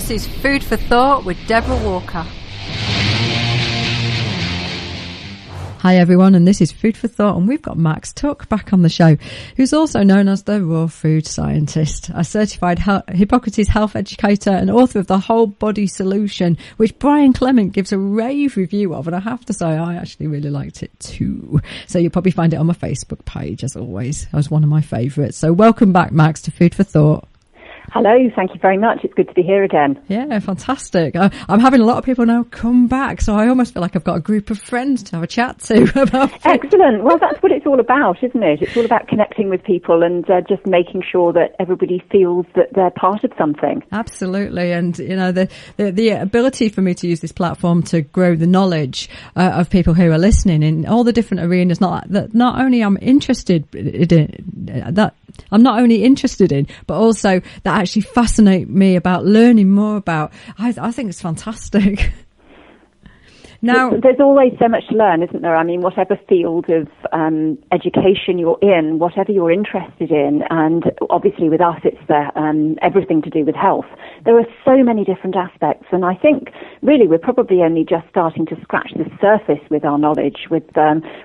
This is Food for Thought with Deborah Walker. Hi everyone, and this is Food for Thought, and we've got Max Tuck back on the show, who's also known as the raw food scientist, a certified Hippocrates Health Educator and author of the Whole Body Solution, which Brian Clement gives a rave review of, and I have to say I actually really liked it too. So you'll probably find it on my Facebook page, as always. It was one of my favourites. So welcome back, Max, to Food for Thought. Hello, thank you very much. It's good to be here again. Yeah, fantastic. I'm having a lot of people now come back, so I almost feel like I've got a group of friends to have a chat to about it. Excellent. Well, that's what it's all about, isn't it? It's all about connecting with people and just making sure that everybody feels that they're part of something. Absolutely. And, you know, the ability for me to use this platform to grow the knowledge of people who are listening in all the different arenas, not only I'm interested in, but also that actually fascinate me about learning more about. I think it's fantastic. Now, there's always so much to learn, isn't there? I mean, whatever field of education you're in, whatever you're interested in, and obviously with us it's everything to do with health. There are so many different aspects, and I think really we're probably only just starting to scratch the surface with our knowledge, with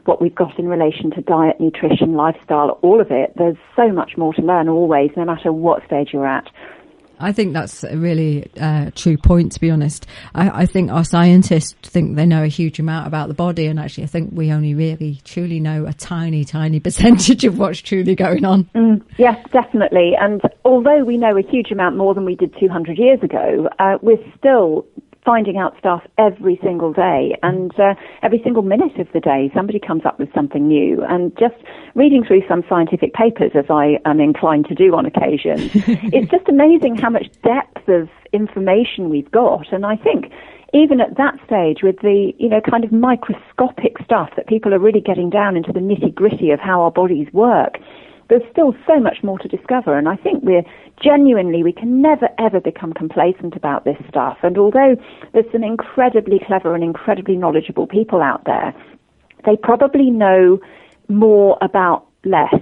what we've got in relation to diet, nutrition, lifestyle, all of it. There's so much more to learn always, no matter what stage you're at. I think that's a really true point, to be honest. I think our scientists think they know a huge amount about the body, and actually I think we only really truly know a tiny, tiny percentage of what's truly going on. Yes, definitely. And although we know a huge amount more than we did 200 years ago, we're still finding out stuff every single day, and every single minute of the day somebody comes up with something new. And just reading through some scientific papers, as I am inclined to do on occasion, it's just amazing how much depth of information we've got. And I think even at that stage, with the, you know, kind of microscopic stuff that people are really getting down into the nitty-gritty of how our bodies work, there's still so much more to discover, and I think we can never, ever become complacent about this stuff. And although there's some incredibly clever and incredibly knowledgeable people out there, they probably know more about less.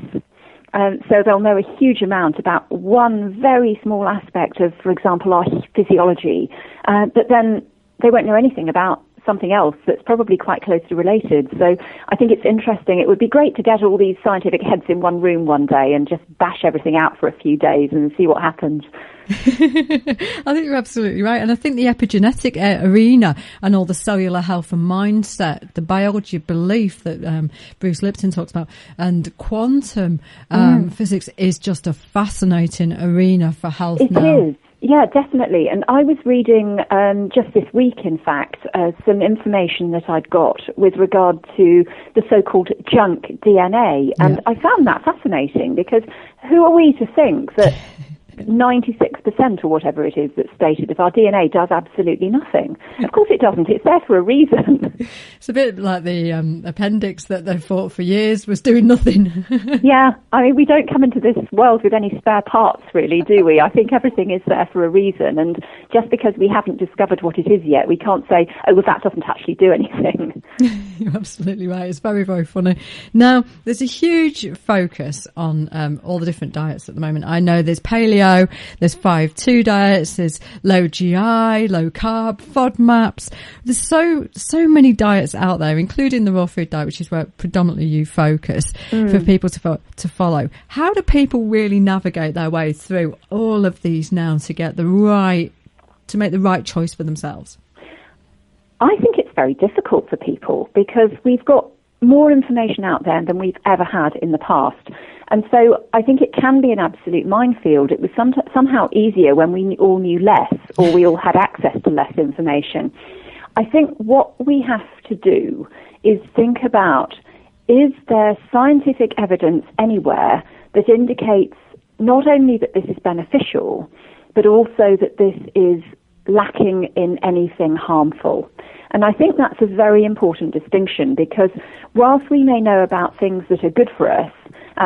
So they'll know a huge amount about one very small aspect of, for example, our physiology, but then they won't know anything about something else that's probably quite closely related. So I think it's interesting. It would be great to get all these scientific heads in one room one day and just bash everything out for a few days and see what happens. I think you're absolutely right. And I think the epigenetic arena and all the cellular health and mindset, the biology of belief that Bruce Lipton talks about, and quantum physics is just a fascinating arena for health now. It is. Yeah, definitely. And I was reading just this week, in fact, some information that I'd got with regard to the so-called junk DNA. And I found that fascinating, because who are we to think that 96% or whatever it is that's stated of our DNA does absolutely nothing? Of course it doesn't. It's there for a reason. It's a bit like the appendix that they fought for years was doing nothing. Yeah, I mean, we don't come into this world with any spare parts, really, do we? I think everything is there for a reason, and just because we haven't discovered what it is yet, we can't say, oh, well, that doesn't actually do anything. You're absolutely right. It's very, very funny. Now, there's a huge focus on all the different diets at the moment. I know there's paleo, there's 5-2 diets, there's low GI, low carb, FODMAPs. There's so many diets out there, including the raw food diet, which is where predominantly you focus, for people to follow. How do people really navigate their way through all of these now to make the right choice for themselves? I think it's very difficult for people, because we've got more information out there than we've ever had in the past. And so I think it can be an absolute minefield. It was somehow easier when we all knew less, or we all had access to less information. I think what we have to do is think about, is there scientific evidence anywhere that indicates not only that this is beneficial, but also that this is lacking in anything harmful? And I think that's a very important distinction, because whilst we may know about things that are good for us,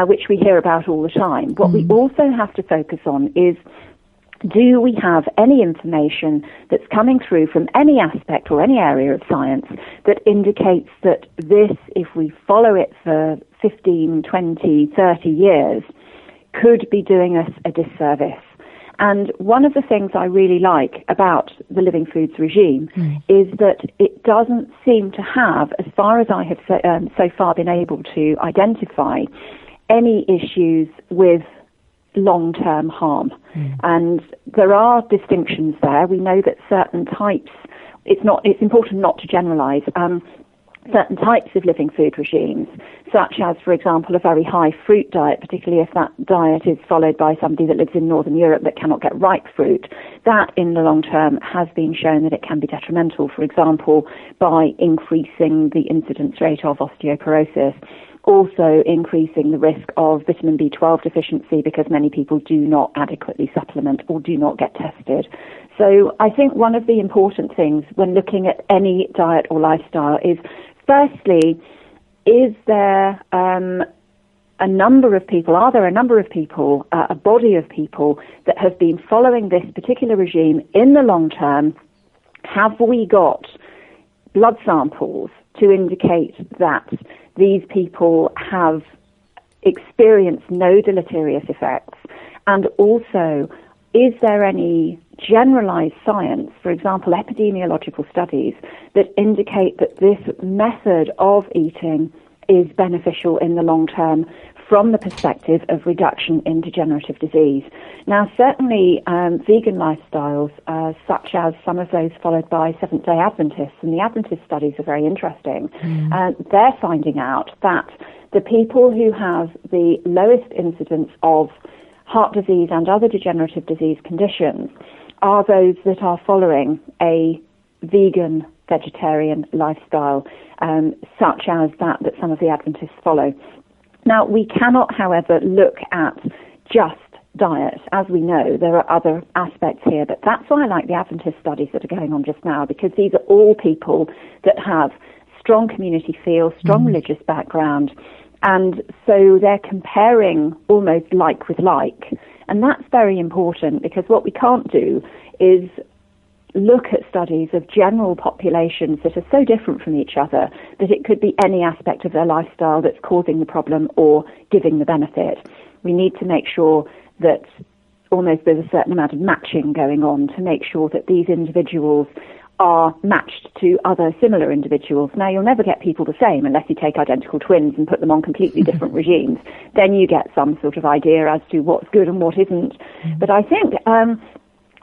which we hear about all the time, what we also have to focus on is, do we have any information that's coming through from any aspect or any area of science that indicates that this, if we follow it for 15, 20, 30 years, could be doing us a disservice? And one of the things I really like about the living foods regime is that it doesn't seem to have, as far as I have so far been able to identify, any issues with long-term harm. And there are distinctions there. We know that certain types, it's important not to generalize, certain types of living food regimes, such as, for example, a very high fruit diet, particularly if that diet is followed by somebody that lives in Northern Europe that cannot get ripe fruit, that in the long term has been shown that it can be detrimental, for example, by increasing the incidence rate of osteoporosis, also increasing the risk of vitamin B12 deficiency because many people do not adequately supplement or do not get tested. So I think one of the important things when looking at any diet or lifestyle is, firstly, is there a number of people, a body of people that have been following this particular regime in the long term? Have we got blood samples to indicate that these people have experienced no deleterious effects? And also, is there any generalized science, for example, epidemiological studies, that indicate that this method of eating is beneficial in the long term from the perspective of reduction in degenerative disease? Now, certainly vegan lifestyles, such as some of those followed by Seventh-day Adventists, and the Adventist studies are very interesting, they're finding out that the people who have the lowest incidence of heart disease and other degenerative disease conditions are those that are following a vegan, vegetarian lifestyle, such as that some of the Adventists follow. Now, we cannot, however, look at just diet. As we know, there are other aspects here, but that's why I like the Adventist studies that are going on just now, because these are all people that have strong community feel, strong religious background, and so they're comparing almost like with like. And that's very important, because what we can't do is look at studies of general populations that are so different from each other that it could be any aspect of their lifestyle that's causing the problem or giving the benefit. We need to make sure that almost there's a certain amount of matching going on to make sure that these individuals are matched to other similar individuals. Now, you'll never get people the same unless you take identical twins and put them on completely different regimes. Then you get some sort of idea as to what's good and what isn't. But I think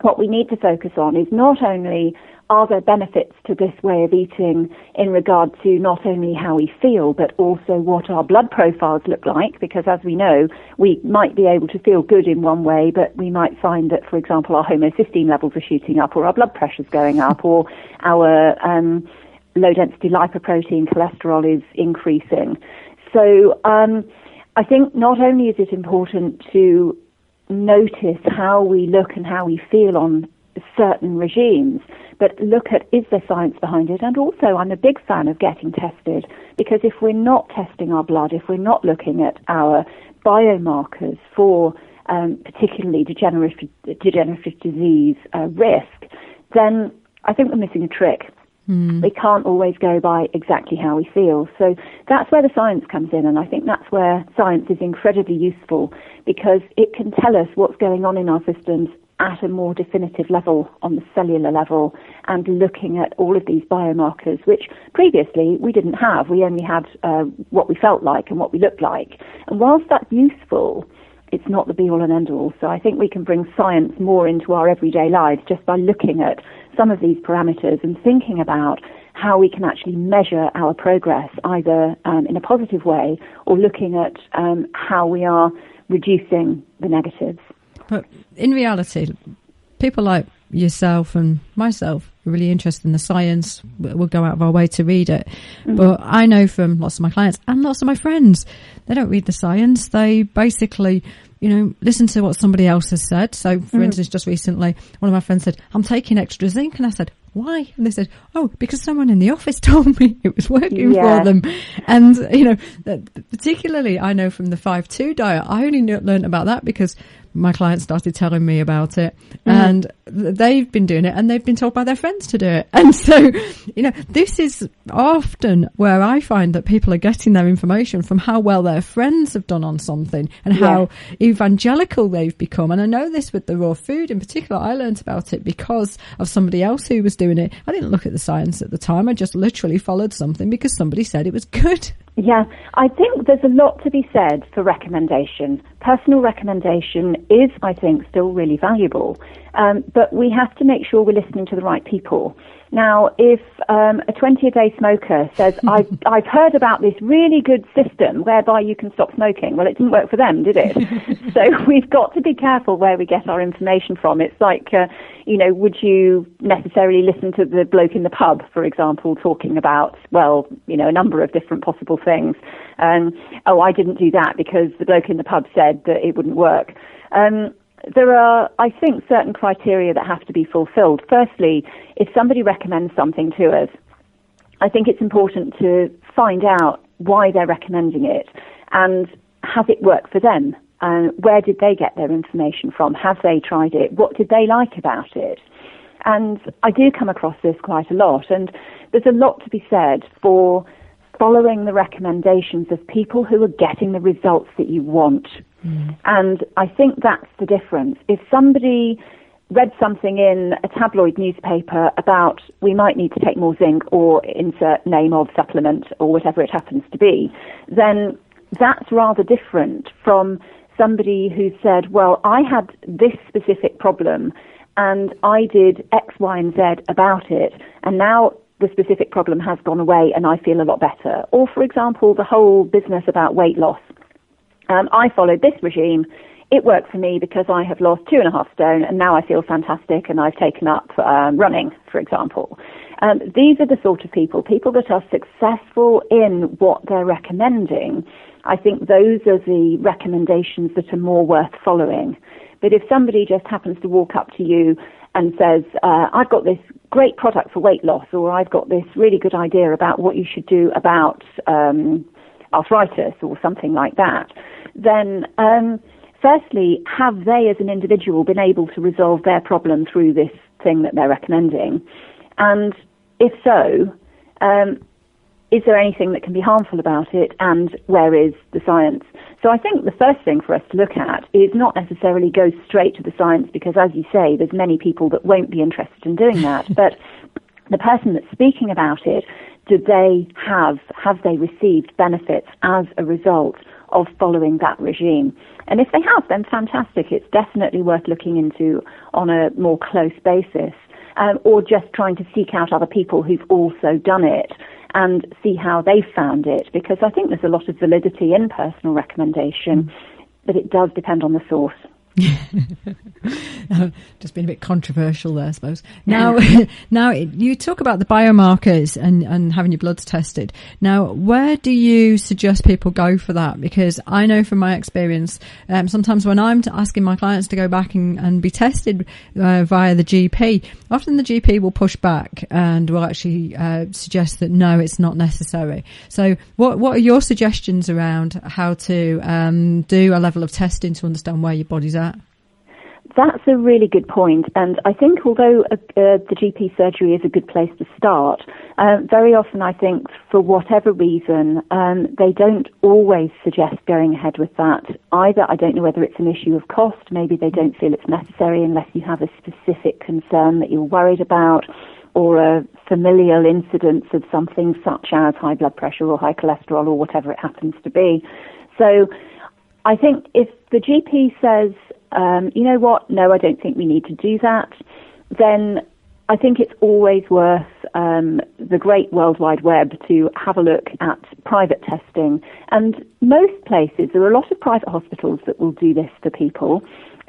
what we need to focus on is not only are there benefits to this way of eating in regard to not only how we feel, but also what our blood profiles look like, because as we know, we might be able to feel good in one way, but we might find that, for example, our homocysteine levels are shooting up, or our blood pressure's going up, or our low-density lipoprotein cholesterol is increasing. So I think not only is it important to notice how we look and how we feel on certain regimes, but look at, is there science behind it? And also, I'm a big fan of getting tested, because if we're not testing our blood, if we're not looking at our biomarkers for particularly degenerative disease risk, then I think we're missing a trick. We can't always go by exactly how we feel. So that's where the science comes in, and I think that's where science is incredibly useful, because it can tell us what's going on in our systems at a more definitive level, on the cellular level, and looking at all of these biomarkers, which previously we didn't have. We only had what we felt like and what we looked like. And whilst that's useful, it's not the be-all and end-all. So I think we can bring science more into our everyday lives just by looking at some of these parameters and thinking about how we can actually measure our progress, either in a positive way or looking at how we are reducing the negatives. But in reality, people like yourself and myself are really interested in the science. We'll go out of our way to read it. But I know from lots of my clients and lots of my friends, they don't read the science. They basically, listen to what somebody else has said. So, for instance, just recently, one of my friends said, I'm taking extra zinc. And I said, why? And they said, oh, because someone in the office told me it was working for them. And, particularly I know from the 5-2 diet, I only learned about that because my client started telling me about it. And they've been doing it and they've been told by their friends to do it. And so, this is often where I find that people are getting their information from how well their friends have done on something and how evangelical they've become. And I know this with the raw food in particular. I learned about it because of somebody else who was doing it. I didn't look at the science at the time. I just literally followed something because somebody said it was good. Yeah, I think there's a lot to be said for recommendation. Personal recommendation is, I think, still really valuable, but we have to make sure we're listening to the right people. Now, if a 20-a-day smoker says, I've heard about this really good system whereby you can stop smoking, well, it didn't work for them, did it? So we've got to be careful where we get our information from. It's like, would you necessarily listen to the bloke in the pub, for example, talking about, a number of different possible things? I didn't do that because the bloke in the pub said that it wouldn't work. There are, I think, certain criteria that have to be fulfilled. Firstly, if somebody recommends something to us, I think it's important to find out why they're recommending it and has it worked for them? Where did they get their information from? Have they tried it? What did they like about it? And I do come across this quite a lot, and there's a lot to be said for following the recommendations of people who are getting the results that you want. And I think that's the difference. If somebody read something in a tabloid newspaper about we might need to take more zinc or insert name of supplement or whatever it happens to be, then that's rather different from somebody who said, well, I had this specific problem and I did X, Y, and Z about it, and now the specific problem has gone away and I feel a lot better. Or, for example, the whole business about weight loss. I followed this regime. It worked for me because I have lost 2.5 stone and now I feel fantastic and I've taken up running, for example. These are the sort of people that are successful in what they're recommending. I think those are the recommendations that are more worth following. But if somebody just happens to walk up to you and says, I've got this great product for weight loss, or I've got this really good idea about what you should do about arthritis or something like that, then firstly, have they as an individual been able to resolve their problem through this thing that they're recommending? And if so, is there anything that can be harmful about it, and where is the science? So I think the first thing for us to look at is not necessarily go straight to the science, because as you say, there's many people that won't be interested in doing that, but the person that's speaking about it, have they received benefits as a result of following that regime? And if they have, then fantastic. It's definitely worth looking into on a more close basis, or just trying to seek out other people who've also done it and see how they found it, because I think there's a lot of validity in personal recommendation, but it does depend on the source. Just been a bit controversial there, I suppose. Now you talk about the biomarkers and having your bloods tested. Now, where do you suggest people go for that? Because I know from my experience, sometimes when I'm asking my clients to go back and be tested via the GP, often the GP will push back and will actually suggest that no, it's not necessary. So what are your suggestions around how to do a level of testing to understand where your body's at? That's a really good point, and I think although the GP surgery is a good place to start, very often I think for whatever reason they don't always suggest going ahead with that either. I don't know whether it's an issue of cost, maybe they don't feel it's necessary unless you have a specific concern that you're worried about, or a familial incidence of something such as high blood pressure or high cholesterol or whatever it happens to be. So I think if the GP says, you know what, no, I don't think we need to do that, then I think it's always worth the great World Wide Web to have a look at private testing. And most places, there are a lot of private hospitals that will do this for people.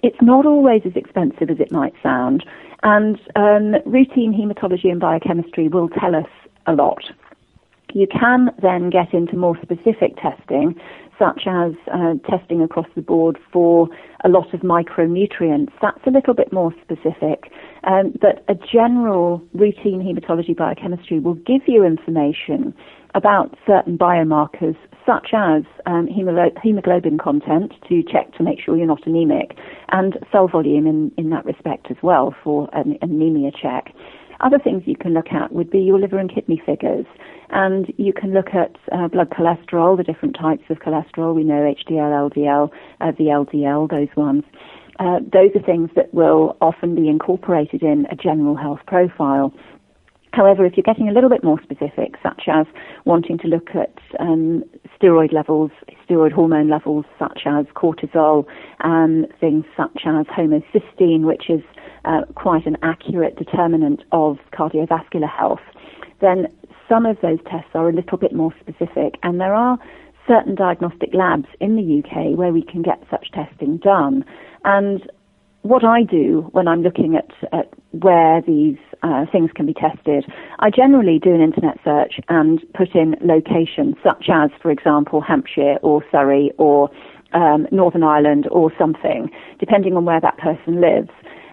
It's not always as expensive as it might sound. And routine hematology and biochemistry will tell us a lot. You can then get into more specific testing, such as testing across the board for a lot of micronutrients. That's a little bit more specific. But a general routine hematology biochemistry will give you information about certain biomarkers such as hemoglobin content to check to make sure you're not anemic, and cell volume in that respect as well for an anemia check. Other things you can look at would be your liver and kidney figures, and you can look at blood cholesterol, the different types of cholesterol. We know HDL, LDL, VLDL, those ones. Those are things that will often be incorporated in a general health profile. However, if you're getting a little bit more specific, such as wanting to look at steroid levels, steroid hormone levels, such as cortisol, things such as homocysteine, which is quite an accurate determinant of cardiovascular health, then some of those tests are a little bit more specific. And there are certain diagnostic labs in the UK where we can get such testing done. And what I do when I'm looking at where these things can be tested, I generally do an internet search and put in locations such as, for example, Hampshire or Surrey or Northern Ireland or something, depending on where that person lives,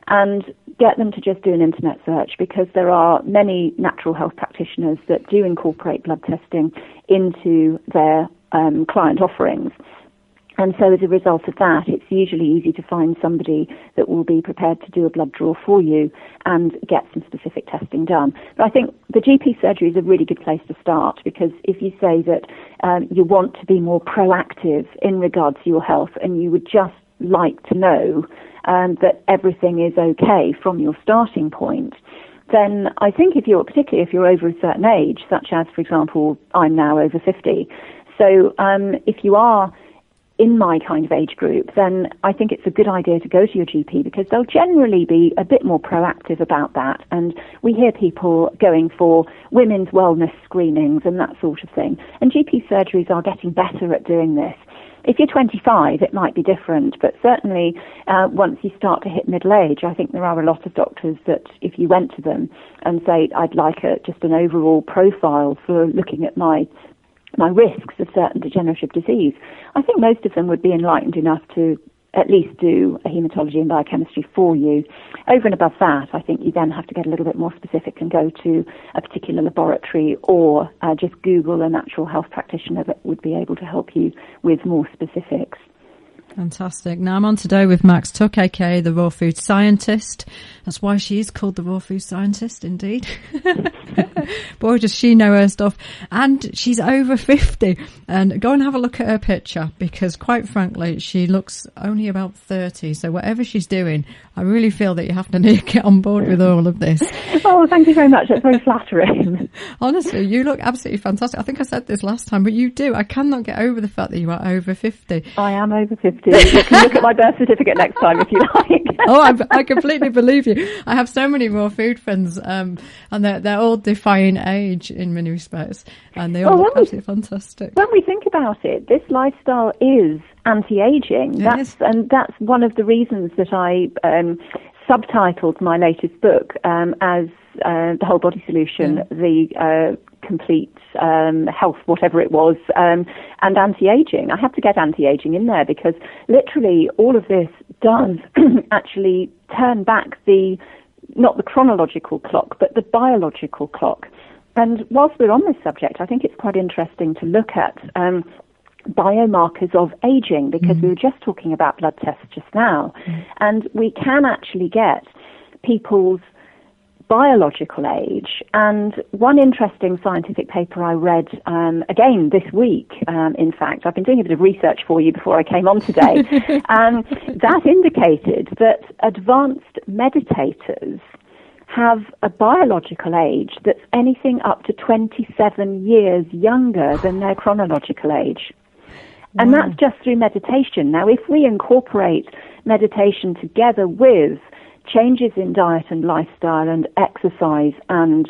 and get them to just do an internet search, because there are many natural health practitioners that do incorporate blood testing into their client offerings. And so as a result of that, it's usually easy to find somebody that will be prepared to do a blood draw for you and get some specific testing done. But I think the GP surgery is a really good place to start, because if you say that you want to be more proactive in regards to your health and you would just like to know that everything is okay from your starting point, then I think particularly if you're over a certain age, such as, for example, I'm now over 50. So if you are in my kind of age group, then I think it's a good idea to go to your GP, because they'll generally be a bit more proactive about that. And we hear people going for women's wellness screenings and that sort of thing. And GP surgeries are getting better at doing this. If you're 25, it might be different, but certainly once you start to hit middle age, I think there are a lot of doctors that if you went to them and say, I'd like just an overall profile for looking at my risks of certain degenerative disease, I think most of them would be enlightened enough to at least do a haematology and biochemistry for you. Over and above that, I think you then have to get a little bit more specific and go to a particular laboratory, or just Google a natural health practitioner that would be able to help you with more specifics. Fantastic. Now I'm on today with Max Tuck, aka the Raw Food Scientist. That's why she is called the Raw Food Scientist, indeed. Boy, does she know her stuff. And she's over 50. And go and have a look at her picture, because quite frankly, she looks only about 30. So whatever she's doing, I really feel that you have to get on board with all of this. Oh, thank you very much. That's very flattering. Honestly, you look absolutely fantastic. I think I said this last time, but you do. I cannot get over the fact that you are over 50. I am over 50. You can look at my birth certificate next time if you like. Oh, I completely believe you. I have so many raw food friends, and they're all defying age in many respects, and they all look absolutely fantastic. When we think about it, this lifestyle is anti-aging. That's one of the reasons that I subtitled my latest book as The Whole Body Solution, the complete health, whatever it was, and anti-aging. I have to get anti-aging in there, because literally all of this does actually turn back not the chronological clock, but the biological clock. And whilst we're on this subject, I think it's quite interesting to look at biomarkers of aging, because we were just talking about blood tests just now, and we can actually get people's biological age. And one interesting scientific paper I read again this week, in fact, I've been doing a bit of research for you before I came on today, that indicated that advanced meditators have a biological age that's anything up to 27 years younger than their chronological age. And that's just through meditation. Now, if we incorporate meditation together with changes in diet and lifestyle and exercise and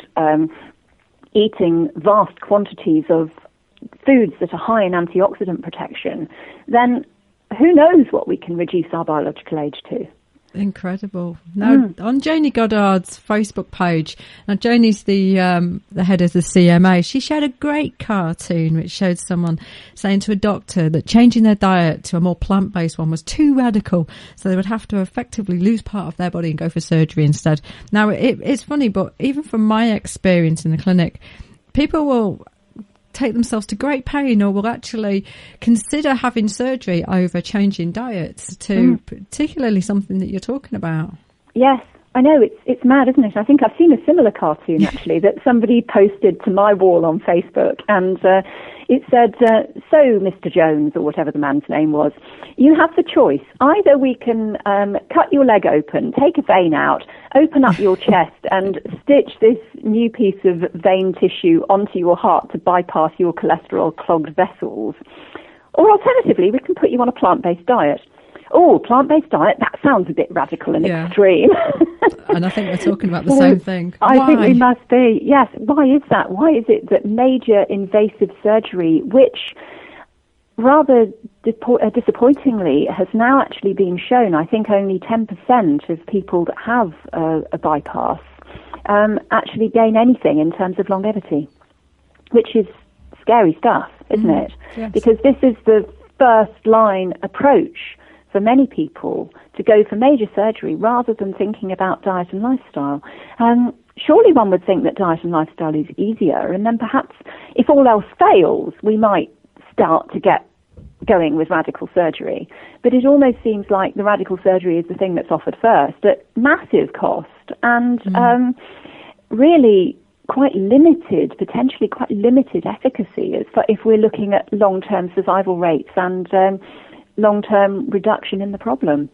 eating vast quantities of foods that are high in antioxidant protection, then who knows what we can reduce our biological age to. Incredible. Now, on Janie Goddard's Facebook page, now Janie's the head of the CMA, she shared a great cartoon which showed someone saying to a doctor that changing their diet to a more plant-based one was too radical, so they would have to effectively lose part of their body and go for surgery instead. Now, it's funny, but even from my experience in the clinic, people will take themselves to great pain or will actually consider having surgery over changing diets to particularly something that you're talking about. Yes, I know, it's mad, isn't it? I think I've seen a similar cartoon, actually, that somebody posted to my wall on Facebook, and it said, so, Mr. Jones, or whatever the man's name was, you have the choice. Either we can cut your leg open, take a vein out, open up your chest, and stitch this new piece of vein tissue onto your heart to bypass your cholesterol-clogged vessels. Or alternatively, we can put you on a plant-based diet. Oh, plant-based diet, that sounds a bit radical and extreme. And I think we're talking about the same thing. I think we must be, yes. Why is that? Why is it that major invasive surgery, which rather disappointingly has now actually been shown, I think only 10% of people that have a bypass actually gain anything in terms of longevity, which is scary stuff, isn't it? Yes. Because this is the first line approach for many people to go for major surgery rather than thinking about diet and lifestyle. Surely one would think that diet and lifestyle is easier, and then perhaps if all else fails, we might start to get going with radical surgery. But it almost seems like the radical surgery is the thing that's offered first at massive cost and really quite limited, potentially quite limited efficacy if we're looking at long-term survival rates and long-term reduction in the problem.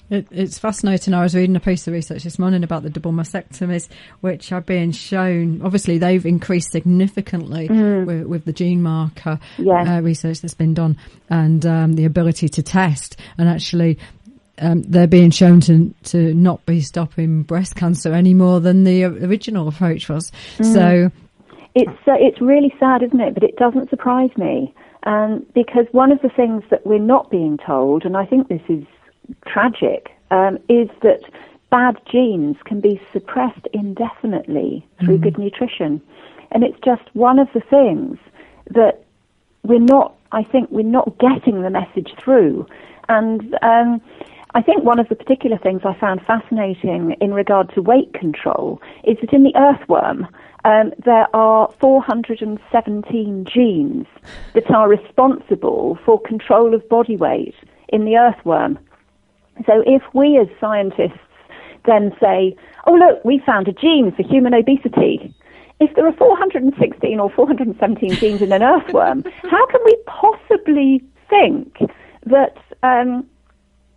It's fascinating. I was reading a piece of research this morning about the double mastectomies, which are being shown. Obviously, they've increased significantly with the gene marker research that's been done and the ability to test. And actually, they're being shown to not be stopping breast cancer any more than the original approach was. So it's really sad, isn't it? But it doesn't surprise me. Because one of the things that we're not being told, and I think this is tragic, is that bad genes can be suppressed indefinitely through good nutrition. And it's just one of the things that we're not getting the message through. And I think one of the particular things I found fascinating in regard to weight control is that in the earthworm, there are 417 genes that are responsible for control of body weight in the earthworm. So if we as scientists then say, oh look, we found a gene for human obesity, if there are 416 or 417 genes in an earthworm, how can we possibly think that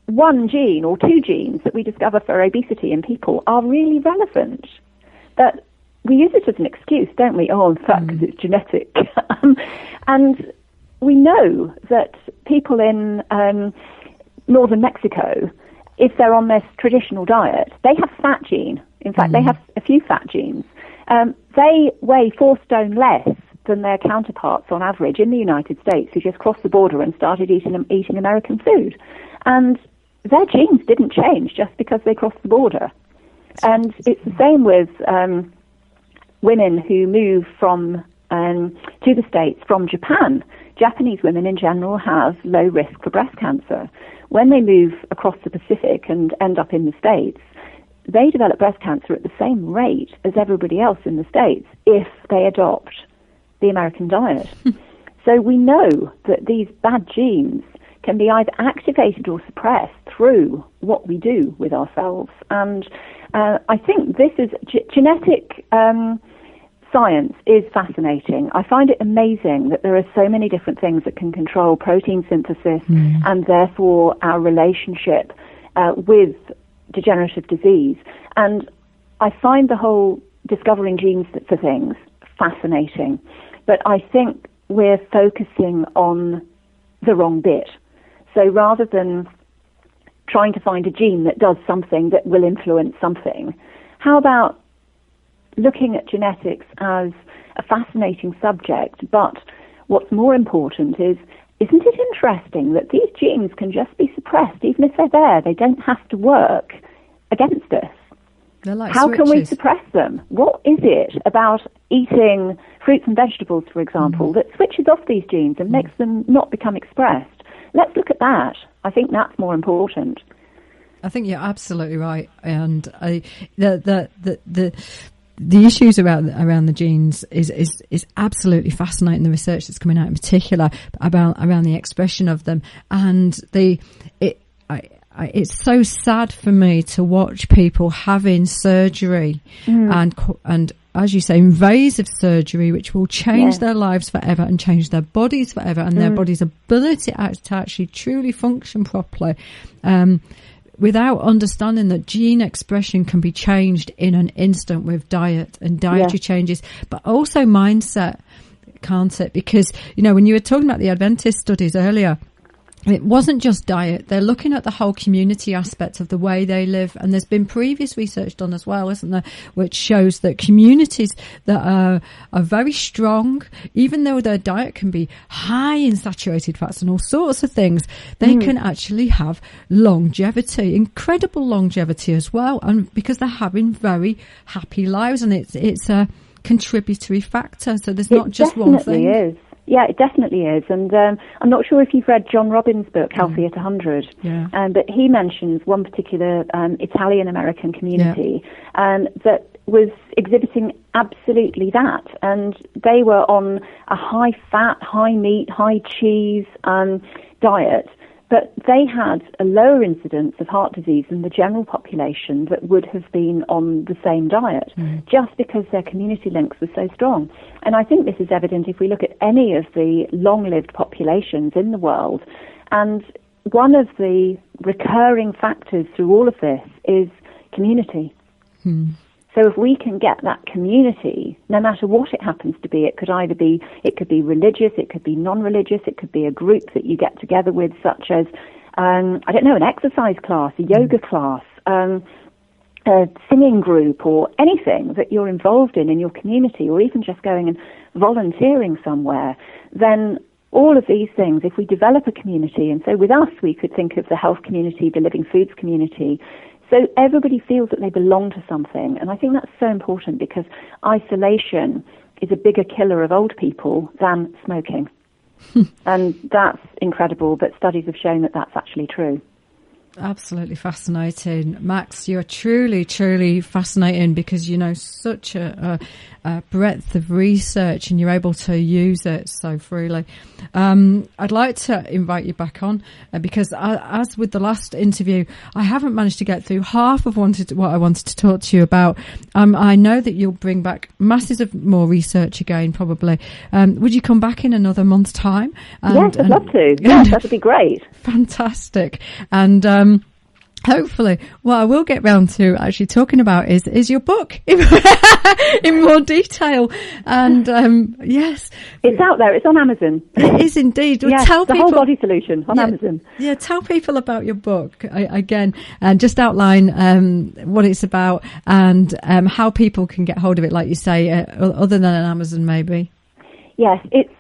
one gene or two genes that we discover for obesity in people are really relevant? That we use it as an excuse, don't we? Oh, in fact, because it's genetic. And we know that people in northern Mexico, if they're on their traditional diet, they have fat gene. In fact, they have a few fat genes. They weigh 4 stone less than their counterparts on average in the United States who just crossed the border and started eating American food. And their genes didn't change just because they crossed the border. And it's the same with women who move from to the States from Japan. Japanese women in general have low risk for breast cancer. When they move across the Pacific and end up in the States, they develop breast cancer at the same rate as everybody else in the States if they adopt the American diet. So we know that these bad genes can be either activated or suppressed through what we do with ourselves. And I think this is genetic science is fascinating. I find it amazing that there are so many different things that can control protein synthesis and therefore our relationship with degenerative disease. And I find the whole discovering genes for things fascinating. But I think we're focusing on the wrong bit. So rather than trying to find a gene that does something that will influence something, how about looking at genetics as a fascinating subject, but what's more important is, isn't it interesting that these genes can just be suppressed even if they're there? They don't have to work against us. They're like How switches. can we suppress them? What is it about eating fruits and vegetables, for example, that switches off these genes and makes them not become expressed? Let's look at that. I think that's more important. I think you're absolutely right, and the issues around the genes is absolutely fascinating. The research that's coming out in particular around the expression of them, and it's so sad for me to watch people having surgery and as you say, invasive surgery, which will change their lives forever and change their bodies forever and their body's ability to actually truly function properly, without understanding that gene expression can be changed in an instant with diet and dietary changes, but also mindset, can't it? Because, you know, when you were talking about the Adventist studies earlier, it wasn't just diet. They're looking at the whole community aspect of the way they live. And there's been previous research done as well, isn't there, which shows that communities that are very strong, even though their diet can be high in saturated fats and all sorts of things, they can actually have longevity, incredible longevity as well. And because they're having very happy lives, and it's a contributory factor. So there's not just one thing. It definitely is. Yeah, it definitely is. And I'm not sure if you've read John Robbins' book, Healthy at 100, but he mentions one particular Italian-American community that was exhibiting absolutely that. And they were on a high-fat, high-meat, high-cheese diet, but they had a lower incidence of heart disease than the general population that would have been on the same diet, just because their community links were so strong. And I think this is evident if we look at any of the long-lived populations in the world. And one of the recurring factors through all of this is community. So if we can get that community, no matter what it happens to be, it could be religious, it could be non-religious, it could be a group that you get together with, such as, an exercise class, a yoga class, a singing group, or anything that you're involved in your community, or even just going and volunteering somewhere, then all of these things, if we develop a community, and so with us we could think of the health community, the living foods community, so everybody feels that they belong to something. And I think that's so important, because isolation is a bigger killer of old people than smoking. And that's incredible, but studies have shown that that's actually true. Absolutely fascinating. Max, you're truly, truly fascinating, because you know such a breadth of research and you're able to use it so freely. I'd like to invite you back on because as with the last interview, I haven't managed to get through half of what I wanted to talk to you about. I know that you'll bring back masses of more research again, probably. Would you come back in another month's time? Yes, I'd love to. Yes, that would be great. Fantastic. And hopefully what I will get round to actually talking about is your book in more detail. And yes, it's out there. It's on Amazon. It is indeed. Yes, tell the people, whole body solution on Amazon. Yeah, tell people about your book again, and just outline what it's about and how people can get hold of it, like you say, other than on Amazon maybe. Yes, it's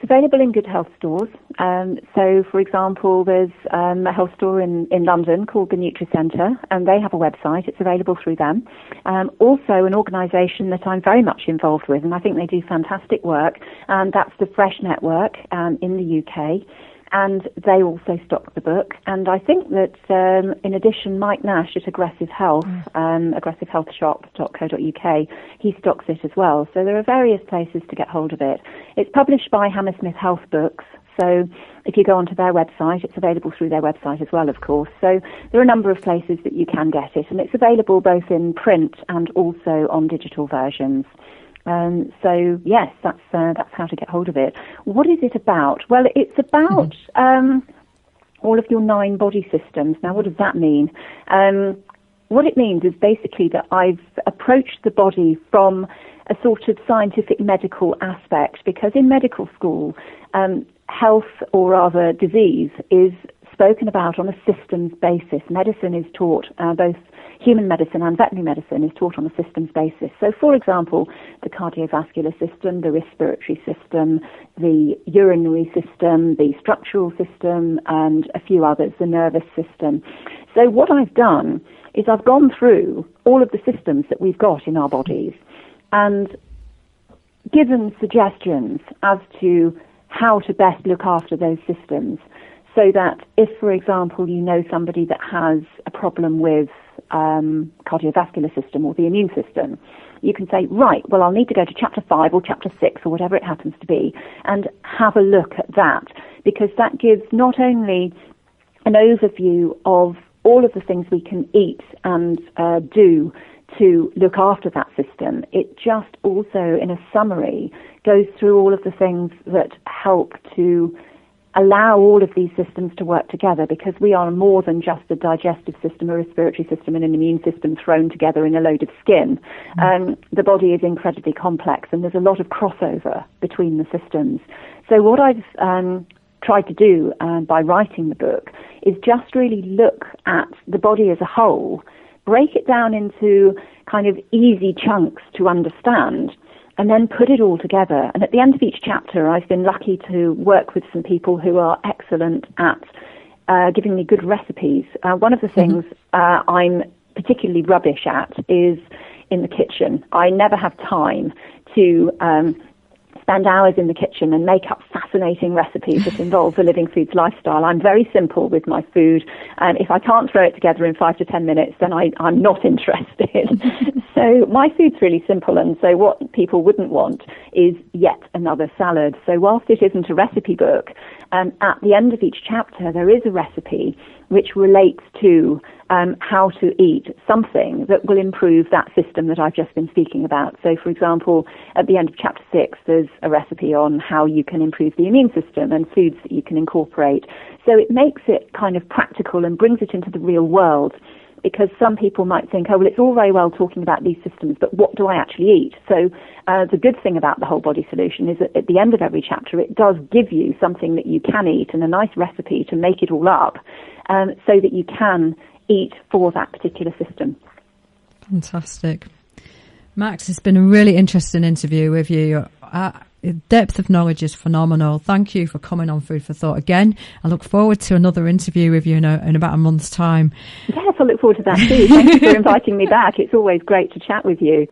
available in good health stores. So, for example, there's a health store in London called the NutriCentre, and they have a website. It's available through them. Also, an organisation that I'm very much involved with, and I think they do fantastic work, and that's the Fresh Network in the UK. And they also stock the book. And I think that, in addition, Mike Nash at Aggressive Health, aggressivehealthshop.co.uk, he stocks it as well. So there are various places to get hold of it. It's published by Hammersmith Health Books. So if you go onto their website, it's available through their website as well, of course. So there are a number of places that you can get it. And it's available both in print and also on digital versions. So yes, that's how to get hold of it. What is it about? Well, it's about all of your 9 body systems. Now, what does that mean? What it means is basically that I've approached the body from a sort of scientific medical aspect, because in medical school, health, or rather disease, is spoken about on a systems basis. Medicine is taught, both human medicine and veterinary medicine is taught on a systems basis. So, for example, the cardiovascular system, the respiratory system, the urinary system, the structural system, and a few others, the nervous system. So what I've done is I've gone through all of the systems that we've got in our bodies and given suggestions as to how to best look after those systems. So that if, for example, you know somebody that has a problem with cardiovascular system or the immune system, you can say, right, well, I'll need to go to chapter 5 or chapter 6 or whatever it happens to be and have a look at that, because that gives not only an overview of all of the things we can eat and do to look after that system, it just also, in a summary, goes through all of the things that help to allow all of these systems to work together, because we are more than just a digestive system, a respiratory system, and an immune system thrown together in a load of skin. The body is incredibly complex, and there's a lot of crossover between the systems. So what I've tried to do by writing the book is just really look at the body as a whole, break it down into kind of easy chunks to understand, and then put it all together. And at the end of each chapter, I've been lucky to work with some people who are excellent at giving me good recipes. One of the things I'm particularly rubbish at is in the kitchen. I never have time to spend hours in the kitchen and make up fascinating recipes that involve the Living Foods lifestyle. I'm very simple with my food, and if I can't throw it together in 5 to 10 minutes, then I'm not interested. So my food's really simple, and so what people wouldn't want is yet another salad. So whilst it isn't a recipe book, at the end of each chapter there is a recipe which relates to how to eat something that will improve that system that I've just been speaking about. So, for example, at the end of chapter 6, there's a recipe on how you can improve the immune system and foods that you can incorporate. So it makes it kind of practical and brings it into the real world, because some people might think, oh, well, it's all very well talking about these systems, but what do I actually eat? So the good thing about the Whole Body Solution is that at the end of every chapter, it does give you something that you can eat and a nice recipe to make it all up, so that you can eat for that particular system. Fantastic. Max, it's been a really interesting interview with you. Your depth of knowledge is phenomenal. Thank you for coming on Food for Thought again. I look forward to another interview with you in about a month's time. Yes, I look forward to that too. Thank you for inviting me back. It's always great to chat with you.